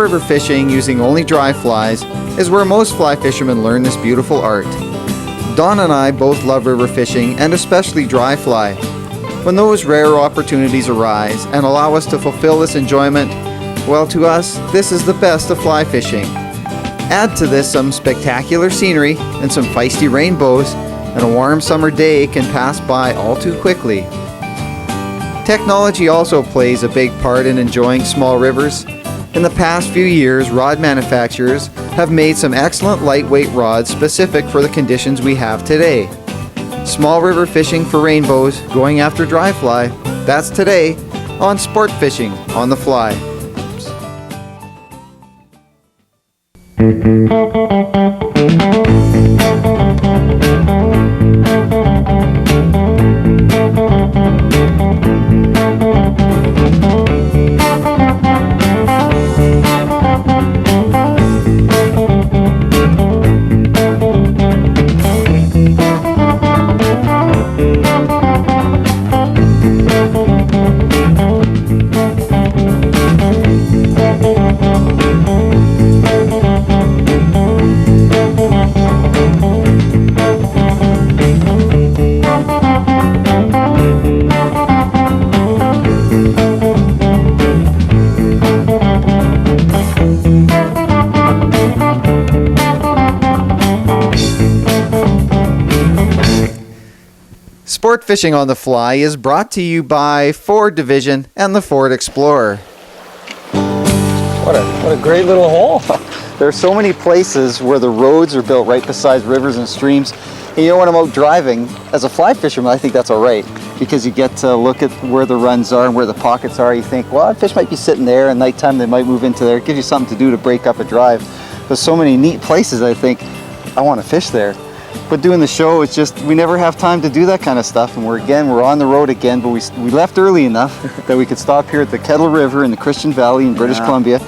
river fishing using only dry flies is where most fly fishermen learn this beautiful art. Don and I both love river fishing and especially dry fly. When those rare opportunities arise and allow us to fulfill this enjoyment, well, to us, this is the best of fly fishing. Add to this some spectacular scenery and some feisty rainbows, and a warm summer day can pass by all too quickly. Technology also plays a big part in enjoying small rivers. In the past few years, rod manufacturers have made some excellent lightweight rods specific for the conditions we have today. Small river fishing for rainbows, going after dry fly, that's today on Sport Fishing on the Fly. Sport Fishing on the Fly is brought to you by Ford Division and the Ford Explorer. What a great little hole. There are so many places where the roads are built right beside rivers and streams. And you know, when I'm out driving, as a fly fisherman, I think that's all right, because you get to look at where the runs are and where the pockets are. You think, well, fish might be sitting there, and nighttime they might move into there. It gives you something to do to break up a drive. There's so many neat places, I think, I want to fish there. But doing the show, it's just, we never have time to do that kind of stuff. And we're on the road again, but we left early enough that we could stop here at the Kettle River in the Christian Valley in British Columbia.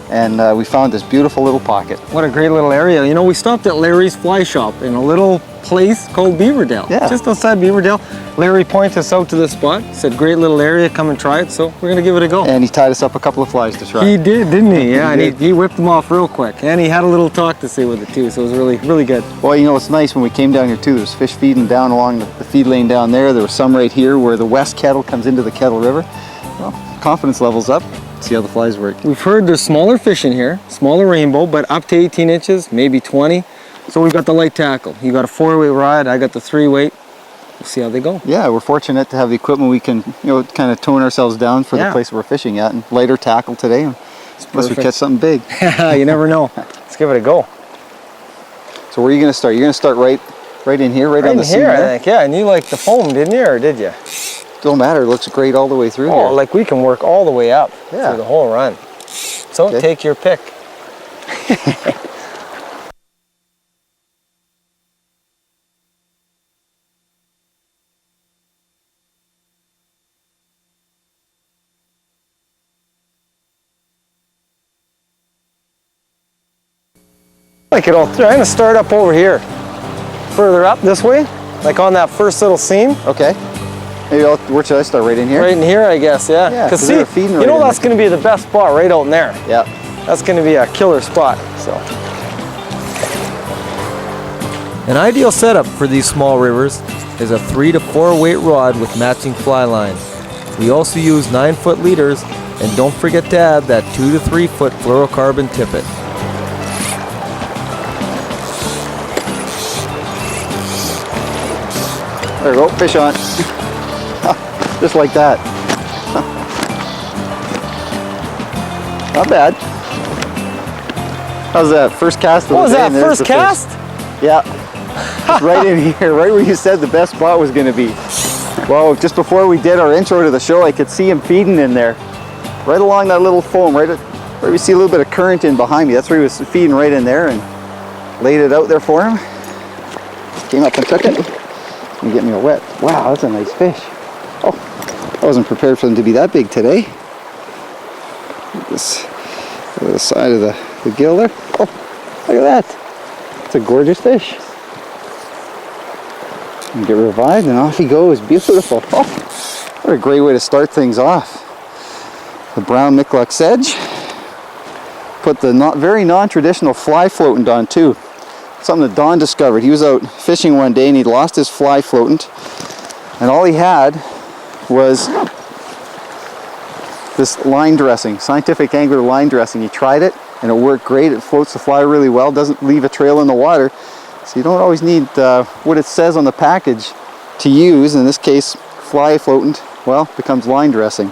And we found this beautiful little pocket. What a great little area. You know, we stopped at Larry's Fly Shop in a little place called Beaverdale. Yeah. Just outside Beaverdale. Larry pointed us out to this spot. Said, great little area, come and try it. So we're going to give it a go. And he tied us up a couple of flies to try. He did, didn't he? Yeah, and he whipped them off real quick. And he had a little talk to say with it too, so it was really, really good. Well, you know, it's nice when we came down here too. There's fish feeding down along the feed lane down there. There was some right here where the West Kettle comes into the Kettle River. Well, confidence level's up. See how the flies work. We've heard there's smaller fish in here, smaller rainbow, but up to 18 inches, maybe 20. So we've got the light tackle. You got a 4-weight rod, I got the 3-weight. We'll see how they go. Yeah, we're fortunate to have the equipment we can, you know, kind of tone ourselves down for the place we're fishing at, and lighter tackle today. Unless we catch something big. You never know. Let's give it a go. So where are you going to start? You're going to start right in here, right on the seam here, there? I think. Yeah, and you liked the foam, didn't you, or did you? Don't matter. It looks great all the way through here. Oh, like we can work all the way up through the whole run. So take your pick. Like it all through. I'm going to start up over here. Further up this way, like on that first little seam. Okay. Maybe where should I start? Right in here? Right in here, I guess, yeah. Because see, you know that's going to be the best spot right out in there. Yeah. That's going to be a killer spot, so. An ideal setup for these small rivers is a 3 to 4 weight rod with matching fly line. We also use 9-foot leaders, and don't forget to add that 2 to 3 foot fluorocarbon tippet. There we go, fish on. Just like that. Not bad. How's that? First cast of the day. What was that, first cast? Yeah. Just right in here, right where you said the best spot was going to be. Well, just before we did our intro to the show, I could see him feeding in there. Right along that little foam, right where we see a little bit of current in behind me. That's where he was feeding, right in there, and laid it out there for him. Came up and took it. And get me all wet. Wow, that's a nice fish. Oh, I wasn't prepared for them to be that big today. This the side of the gill there. Oh, look at that. It's a gorgeous fish. And get revived and off he goes. Beautiful. Oh, what a great way to start things off. The brown Mikluk sedge. put the very non-traditional fly floatant on too. Something that Don discovered. He was out fishing one day and he'd lost his fly floatant, and all he had was this line dressing, Scientific Angler line dressing. He tried it and it worked great. It floats the fly really well, doesn't leave a trail in the water. So you don't always need what it says on the package to use. In this case, fly floatant, well, becomes line dressing.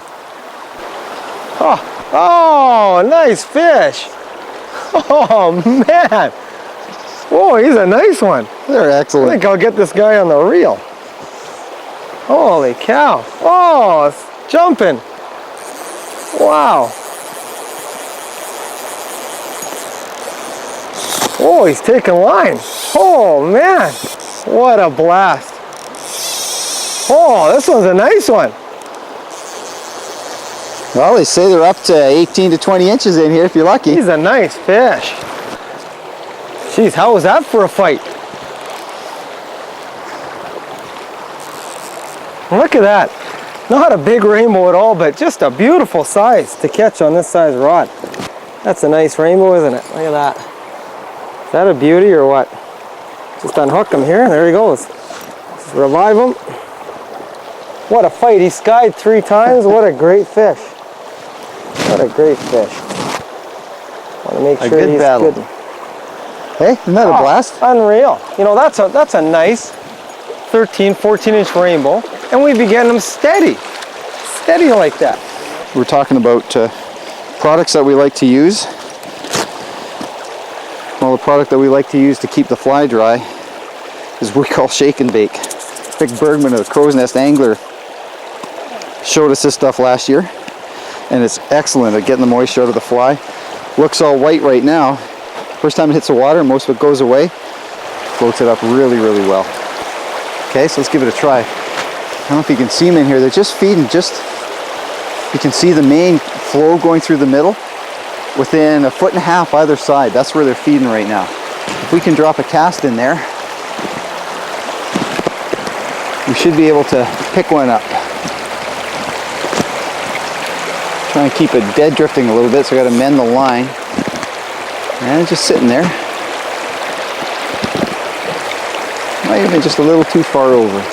Oh, nice fish. Oh man. Whoa, he's a nice one. They're I excellent. think I'll get this guy on the reel. Holy cow. Oh, it's jumping. Wow. Oh, he's taking line. Oh man, what a blast. Oh, this one's a nice one. Well, they say they're up to 18 to 20 inches in here if you're lucky. He's a nice fish. Jeez, how was that for a fight? Look at that. Not a big rainbow at all, but just a beautiful size to catch on this size rod. That's a nice rainbow, isn't it? Look at that. Is that a beauty or what? Just unhook him here. There he goes. Just revive him. What a fight. He skied 3 times. What a great fish. What a great fish. Want to make sure good he's battle. good. Hey, isn't that a blast? Unreal. You know, that's a nice 13, 14-inch rainbow, and we'd be getting them steady like that. We're talking about products that we like to use. Well, the product that we like to use to keep the fly dry is what we call shake and bake. Vic Bergman of the Crow's Nest Angler showed us this stuff last year, and it's excellent at getting the moisture out of the fly. Looks all white right now. First time it hits the water, most of it goes away. Floats it up really, really well. Okay, so let's give it a try. I don't know if you can see them in here. They're just feeding, you can see the main flow going through the middle within 1.5 feet either side. That's where they're feeding right now. If we can drop a cast in there, we should be able to pick one up. Try and keep it dead drifting a little bit, so I got to mend the line. And it's just sitting there. Might have been just a little too far over.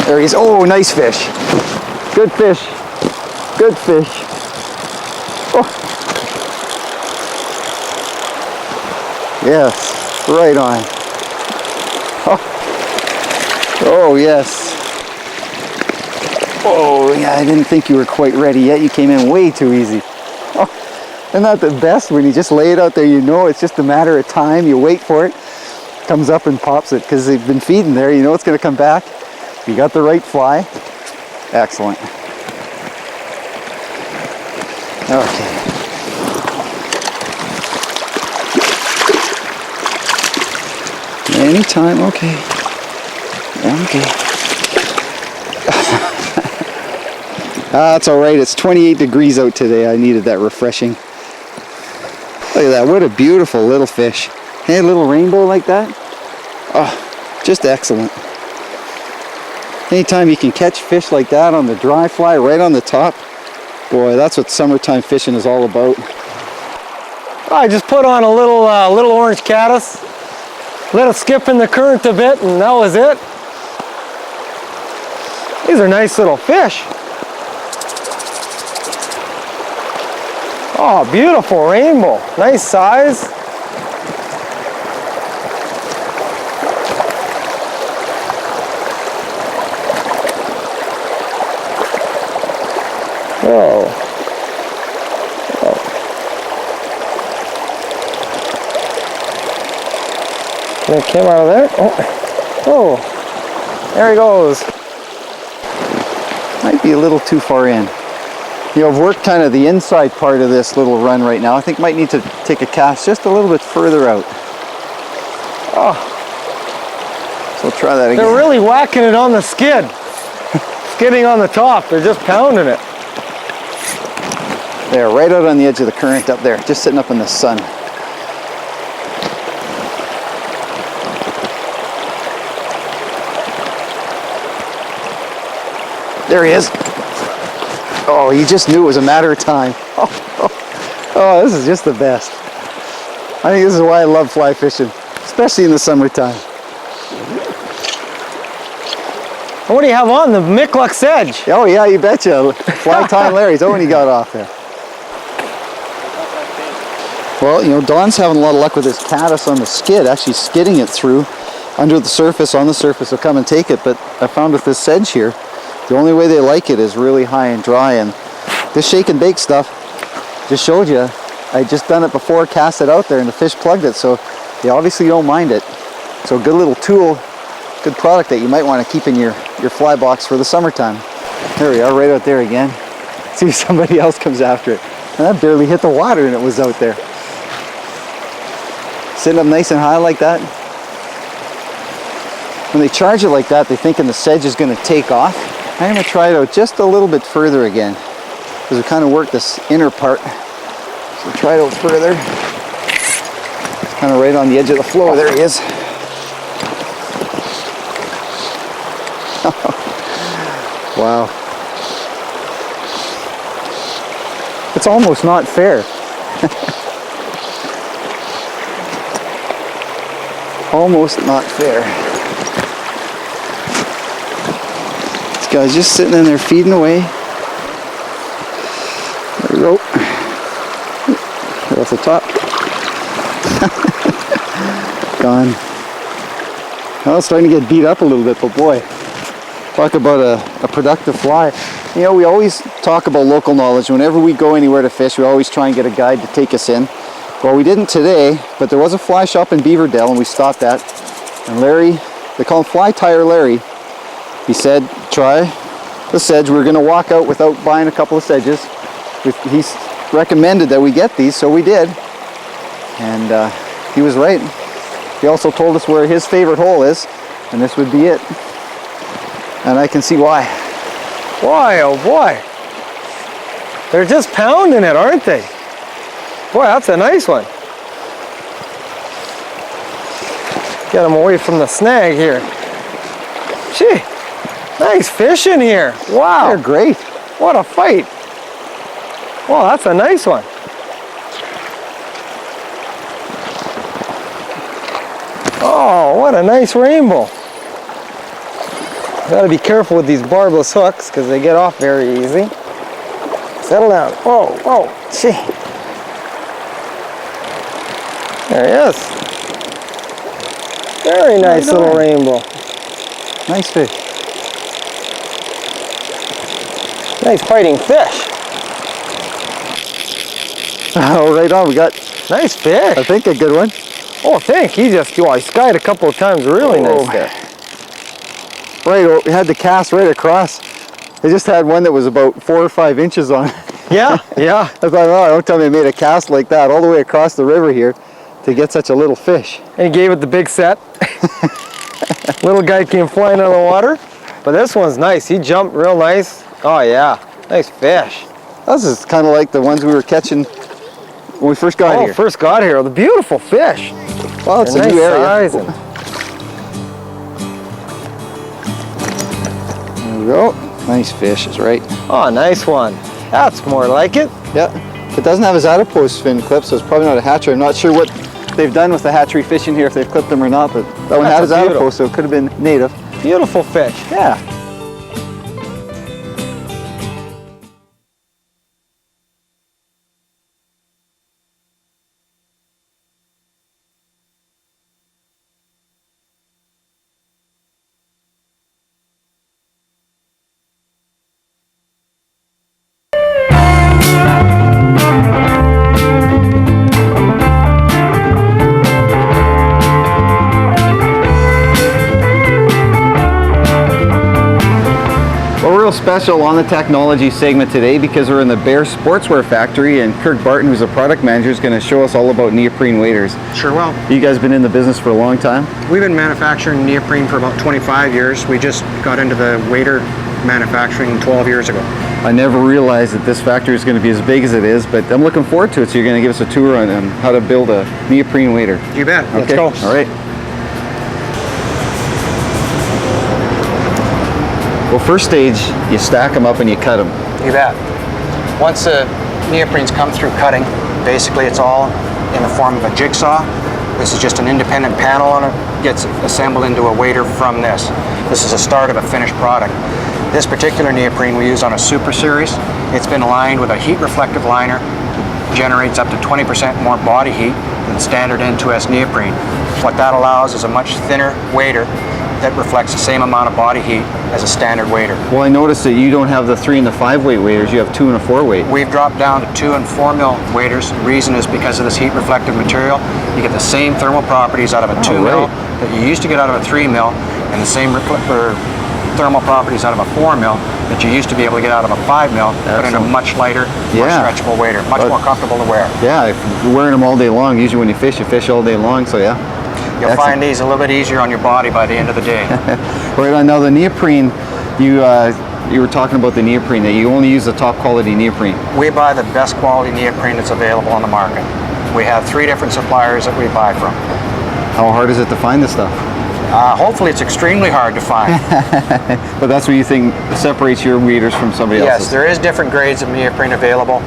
There he is. Oh, nice fish. Good fish. Good fish. Oh. Yes, right on. Oh, yes. Oh, yeah, I didn't think you were quite ready yet. You came in way too easy. Oh, isn't that the best? When you just lay it out there, you know it's just a matter of time. You wait for it, comes up and pops it, because they've been feeding there. You know it's going to come back. You got the right fly. Excellent. Okay. Anytime, okay. Okay. That's all right. It's 28 degrees out today. I needed that refreshing. Look at that. What a beautiful little fish. Hey, a little rainbow like that. Oh, just excellent. Anytime you can catch fish like that on the dry fly right on the top, boy, that's what summertime fishing is all about. I just put on a little orange caddis, let it skip in the current a bit, and that was it. These are nice little fish. Oh, beautiful rainbow. Nice size. Whoa. Whoa. And it came out of there. Oh, there he goes. Might be a little too far in. You know, I've worked kind of the inside part of this little run right now. I think might need to take a cast just a little bit further out. Oh, So we'll try that again. they're really whacking it on the skid. Skidding on the top. They're just pounding it. There, right out on the edge of the current up there, just sitting up in the sun. There he is. Oh, you just knew it was a matter of time. Oh, this is just the best. I think this is why I love fly fishing, especially in the summertime. What do you have on? The Miklux sedge. Oh yeah, you betcha. Fly tying Larry's. Oh, when he got off there. Well, you know, Don's having a lot of luck with his caddis on the skid, actually skidding it through under the surface, on the surface. He'll come and take it, but I found with this sedge here, the only way they like it is really high and dry, and this shake and bake stuff just showed you. I just done it before, cast it out there, and the fish plugged it, so they obviously don't mind it. So a good little tool, good product that you might want to keep in your fly box for the summertime. There we are, right out there again. See if somebody else comes after it. And that barely hit the water and it was out there. Sitting up nice and high like that. When they charge it like that, they're thinking the sedge is going to take off. I'm going to try it out just a little bit further again, because we kind of worked this inner part. So try it out further. It's kind of right on the edge of the floor. There he is. Wow. It's almost not fair. Almost not fair. This guy's just sitting in there feeding away. There we go. Right off the top. Gone. Well, it's starting to get beat up a little bit, but boy, talk about a productive fly. You know, we always talk about local knowledge. Whenever we go anywhere to fish, we always try and get a guide to take us in. Well, we didn't today, but there was a fly shop in Beaverdale, and we stopped at. And Larry, they call him Fly Tire Larry. He said, try the sedge. We're going to walk out without buying a couple of sedges. He's recommended that we get these, so we did. And he was right. He also told us where his favorite hole is, and this would be it. And I can see why. Boy, oh boy. They're just pounding it, aren't they? Boy, that's a nice one. Get them away from the snag here. Gee, nice fish in here. Wow. They're great. What a fight. Wow, that's a nice one. Oh, what a nice rainbow. Gotta be careful with these barbless hooks because they get off very easy. Settle down. Whoa, whoa, gee. There he is. Very nice little rainbow. Nice fish. Nice fighting fish. Oh, right on. We got, Nice fish. I think, a good one. Oh, I think he just, well, he skied a couple of times. Really nice there. Right, we had the cast right across. They just had one that was about 4 or 5 inches on. Yeah, yeah. I thought, oh, don't tell me they made a cast like that all the way across the river here to get such a little fish. And he gave it the big set. Little guy came flying out of the water. But this one's nice. He jumped real nice. Oh, yeah. Nice fish. This is kind of like the ones we were catching when we first got here. First got here. The beautiful fish. Well, it's They're a nice new area. size and- There we go. Nice fish is right. Oh, nice one. That's more like it. Yeah. It doesn't have his adipose fin clip, so it's probably not a hatchery. I'm not sure what they've done with the hatchery fishing here, if they've clipped them or not, but that one had his adipose, so it could have been native. Beautiful fish. Yeah. We're real special on the technology segment today because we're in the Bear Sportswear factory, and Kirk Barton, who's a product manager, is going to show us all about neoprene waders. Sure will. You guys been in the business for a long time? We've been manufacturing neoprene for about 25 years. We just got into the wader manufacturing 12 years ago. I never realized that this factory is going to be as big as it is, but I'm looking forward to it. So you're going to give us a tour on how to build a neoprene wader. You bet. Let's Okay. go. All right. Well, first stage, you stack them up and you cut them. You bet. Once the neoprenes come through cutting, basically it's all in the form of a jigsaw. This is just an independent panel on it, gets assembled into a wader from this. This is a start of a finished product. This particular neoprene we use on a Super Series. It's been lined with a heat reflective liner, generates up to 20% more body heat than standard N2S neoprene. What that allows is a much thinner wader that reflects the same amount of body heat as a standard wader. Well, I noticed that you don't have the 3 and the 5 weight waders, you have 2 and a 4 weight. We've dropped down to 2 and 4 mil waders. The reason is because of this heat reflective material. You get the same thermal properties out of a 2 mil that you used to get out of a 3 mil, and the same thermal properties out of a 4 mil that you used to be able to get out of a 5 mil, but in a much lighter, more stretchable wader, much more comfortable to wear. Yeah, if you're wearing them all day long, usually when you fish all day long, so yeah. You'll find these a little bit easier on your body by the end of the day. Right on. Now the neoprene, you were talking about the neoprene, that you only use the top quality neoprene. We buy the best quality neoprene that's available on the market. We have 3 different suppliers that we buy from. How hard is it to find this stuff? Hopefully it's extremely hard to find. But that's what you think separates your waders from somebody else's? Yes, there is different grades of neoprene available.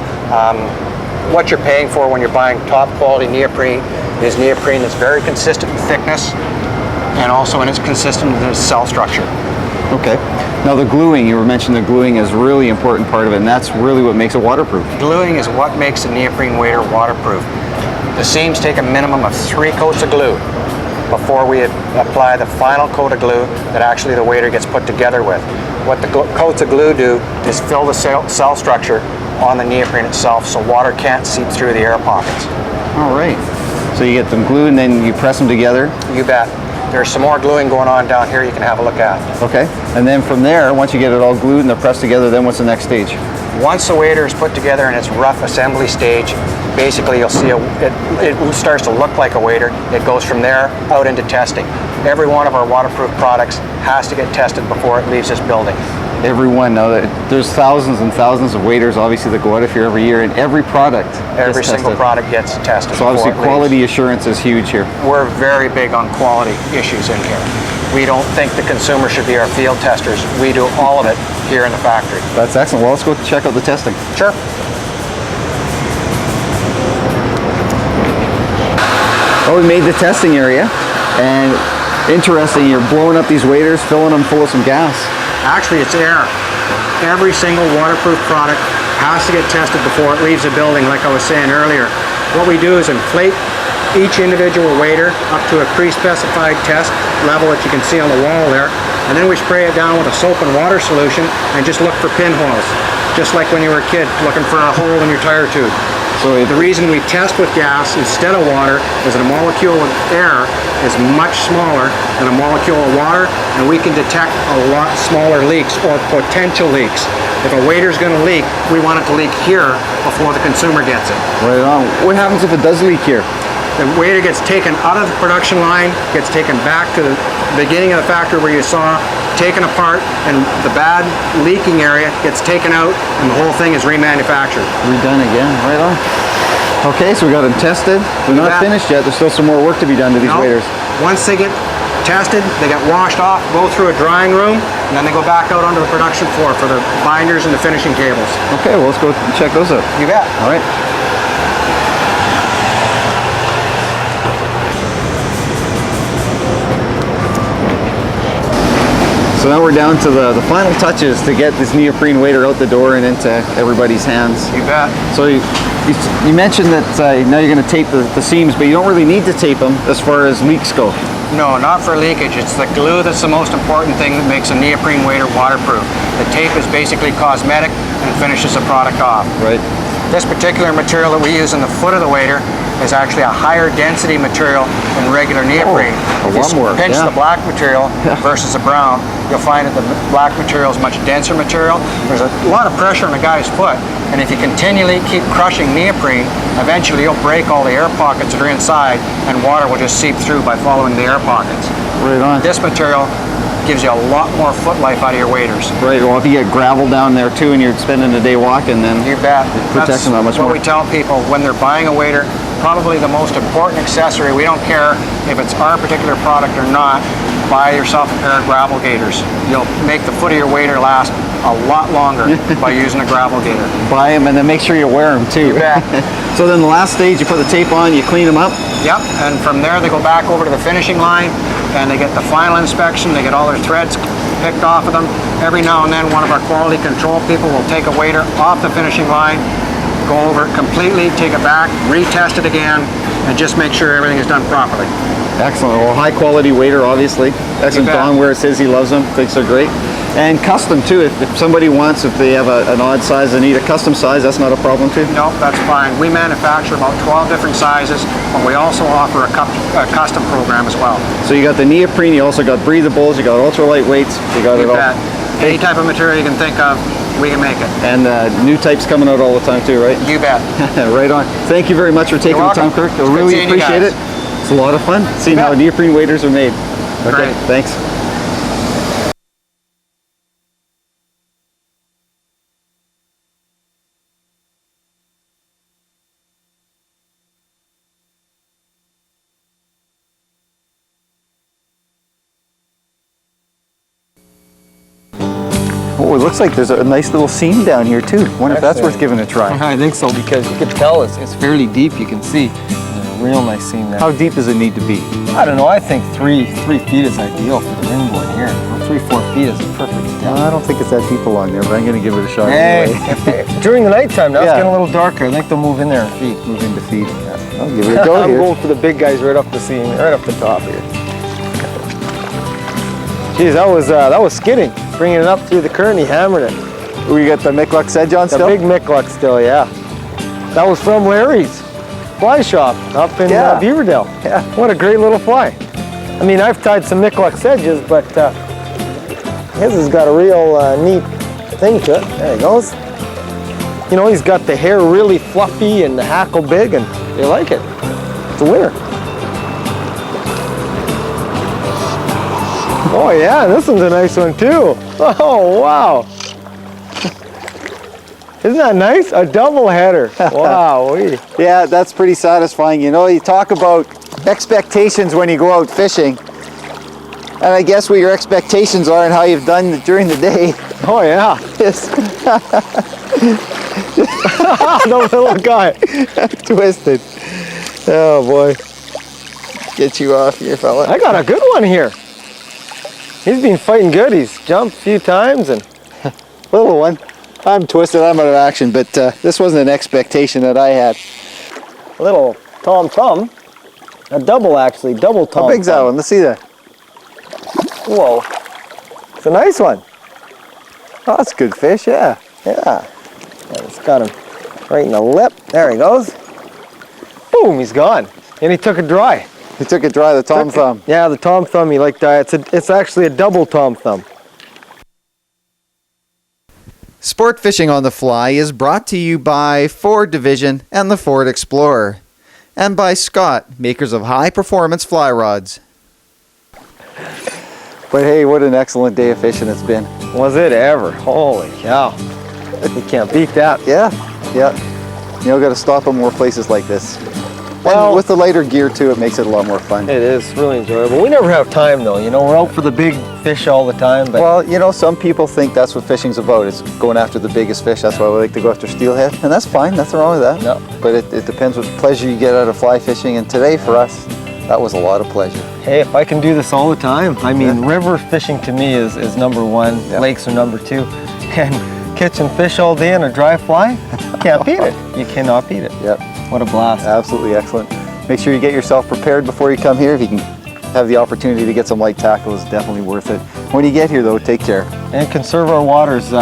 What you're paying for when you're buying top quality neoprene is neoprene that's very consistent in thickness and also in its consistent in its cell structure. Okay. Now the gluing, you were mentioning the gluing is a really important part of it, and that's really what makes it waterproof. Gluing is what makes the neoprene wader waterproof. The seams take a minimum of 3 coats of glue before we apply the final coat of glue that actually the wader gets put together with. What the coats of glue do is fill the cell structure on the neoprene itself so water can't seep through the air pockets. All right. So you get them glued and then you press them together? You bet. There's some more gluing going on down here you can have a look at. Okay. And then from there, once you get it all glued and they're pressed together, then what's the next stage? Once the wader is put together in its rough assembly stage, basically you'll see it starts to look like a wader. It goes from there out into testing. Every one of our waterproof products has to get tested before it leaves this building. Every one. Now, there's thousands and thousands of waders, obviously, that go out of here every year, and every product Every single product gets tested. So obviously quality assurance is huge here. We're very big on quality issues in here. We don't think the consumer should be our field testers. We do all of it here in the factory. That's excellent. Well, let's go check out the testing. Sure. Well, we made the testing area, and interesting, you're blowing up these waders, filling them full of some gas. Actually, it's air. Every single waterproof product has to get tested before it leaves the building, like I was saying earlier. What we do is inflate each individual wader up to a pre-specified test level that you can see on the wall there, and then we spray it down with a soap and water solution and just look for pinholes, just like when you were a kid looking for a hole in your tire tube. So the reason we test with gas instead of water is that a molecule of air is much smaller than a molecule of water, and we can detect a lot smaller leaks or potential leaks. If a wader's going to leak, we want it to leak here before the consumer gets it. Right on. What happens if it does leak here? The wader gets taken out of the production line, gets taken back to the beginning of the factory where you saw, taken apart, and the bad leaking area gets taken out, and the whole thing is remanufactured. Redone again, right on. Okay, so we got them tested. We're not finished yet. There's still some more work to be done to these waders. Once they get tested, they get washed off, go through a drying room, and then they go back out onto the production floor for the binders and the finishing cables. Okay, well, let's go check those out. You bet. All right. So now we're down to the final touches to get this neoprene wader out the door and into everybody's hands. You bet. So you mentioned that now you're going to tape the seams, but you don't really need to tape them as far as leaks go. No, not for leakage. It's the glue that's the most important thing that makes a neoprene wader waterproof. The tape is basically cosmetic and finishes the product off. Right. This particular material that we use in the foot of the wader is actually a higher density material than regular neoprene. If you pinch the black material versus the brown, you'll find that the black material is much denser material. There's a lot of pressure on the guy's foot, and if you continually keep crushing neoprene, eventually you'll break all the air pockets that are inside, and water will just seep through by following the air pockets. Right on. This material gives you a lot more foot life out of your waders. Right, well if you get gravel down there too and you're spending a day walking, then you bet. It protects them that much more. What we tell people when they're buying a wader, probably the most important accessory, we don't care if it's our particular product or not, buy yourself a pair of gravel gaiters. You'll make the foot of your wader last a lot longer by using a gravel gaiter. Buy them and then make sure you wear them too. You bet. So then the last stage, you put the tape on, you clean them up. Yep, and from there they go back over to the finishing line and they get the final inspection, they get all their threads picked off of them. Every now and then one of our quality control people will take a wader off the finishing line, go over it completely, take it back, retest it again, and just make sure everything is done properly. Excellent. Well, high quality wader, obviously. Excellent. bet. Don where it says he loves them, thinks they're great. And custom too. If somebody wants, if they have an odd size, they need a custom size, that's not a problem too? No, that's fine. We manufacture about 12 different sizes, but we also offer a custom program as well. So you got the neoprene, you also got breathables, you got ultralight weights, you got it You all. bet. Any type of material you can think of, we can make it. And new types coming out all the time too, right? You bet. Right on. Thank you very much for taking You're the time, welcome. Kirk. I It's good really seeing you appreciate guys. it. It's a lot of fun seeing You how bet. neoprene waders are made. Okay, Great. thanks. Oh, it looks like there's a nice little seam down here too. Wonder if that's worth giving a try. I think so, because you can tell it's fairly deep. You can see there's a real nice seam there. How deep does it need to be? I don't know. I think three feet is ideal for the ringboard here. 3-4 feet is perfect. I don't think it's that deep along there, but I'm going to give it a shot Hey, anyway. during the nighttime, now Yeah. it's getting a little darker. I think they'll move in there and feed. Move into feed. I'll give it a go I'm here. going for the big guys right up the seam, right up the top here. Geez, that was skidding. Bringing it up through the current, he hammered it. We got the Micklux edge on The still? big Micklux still, yeah. That was from Larry's fly shop up in Yeah. Beaverdale. Yeah. What a great little fly. I mean, I've tied some Micklux edges, but his has got a real neat thing to it. There he goes. You know, he's got the hair really fluffy and the hackle big, and they like it. It's a winner. Oh yeah, this one's a nice one too. Oh wow. Isn't that nice? A double header. Wow. Yeah, that's pretty satisfying. You know, you talk about expectations when you go out fishing. And I guess what your expectations are and how you've done during the day Oh yeah. is The little guy. twisted. Oh boy. Get you off here, fella. I got a good one here. He's been fighting good. He's jumped a few times and Little one. I'm twisted, I'm out of action, but this wasn't an expectation that I had. a little Tom Thumb. A double actually, double Tom How big's that Thumb. one? Let's see that. Whoa. It's a nice one. Oh, that's a good fish, yeah. Yeah. It's got him right in the lip. There he goes. Boom, he's gone. And he took it dry. He took it dry, the Tom Thumb. Yeah, the Tom Thumb, he liked that. It's actually a double Tom Thumb. Sport Fishing on the Fly is brought to you by Ford Division and the Ford Explorer, and by Scott, makers of high-performance fly rods. But hey, what an excellent day of fishing it's been. Was it ever? Holy cow. You can't beat that. Yeah, yeah. You know, got to stop at more places like this. Well- And with the lighter gear too, it makes it a lot more fun. It is really enjoyable. We never have time though, you know, we're out for the big fish all the time, but Well, you know, some people think that's what fishing's about. It's going after the biggest fish. That's why we like to go after steelhead. And that's fine, nothing wrong with that. No. But it depends what pleasure you get out of fly fishing. And today for us, that was a lot of pleasure. hey, if I can do this all the time, I mean, river fishing to me is number one, Yeah. lakes are number two, and catching fish all day on a dry fly, can't beat it. You cannot beat it. Yep. What a blast. Absolutely excellent. Make sure you get yourself prepared before you come here. If you can have the opportunity to get some light tackle, it's definitely worth it. When you get here though, take care. And conserve our waters.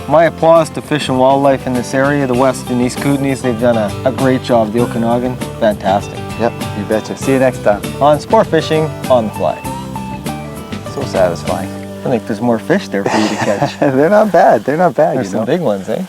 My applause to Fish and Wildlife in this area, the West and East Kootenays. They've done a great job. The Okanagan, fantastic. Yep, you betcha. See you next time. On Sport Fishing on the Fly. So satisfying. I think there's more fish there for you to catch. They're not bad. They're not bad, There's you some know. big ones, eh?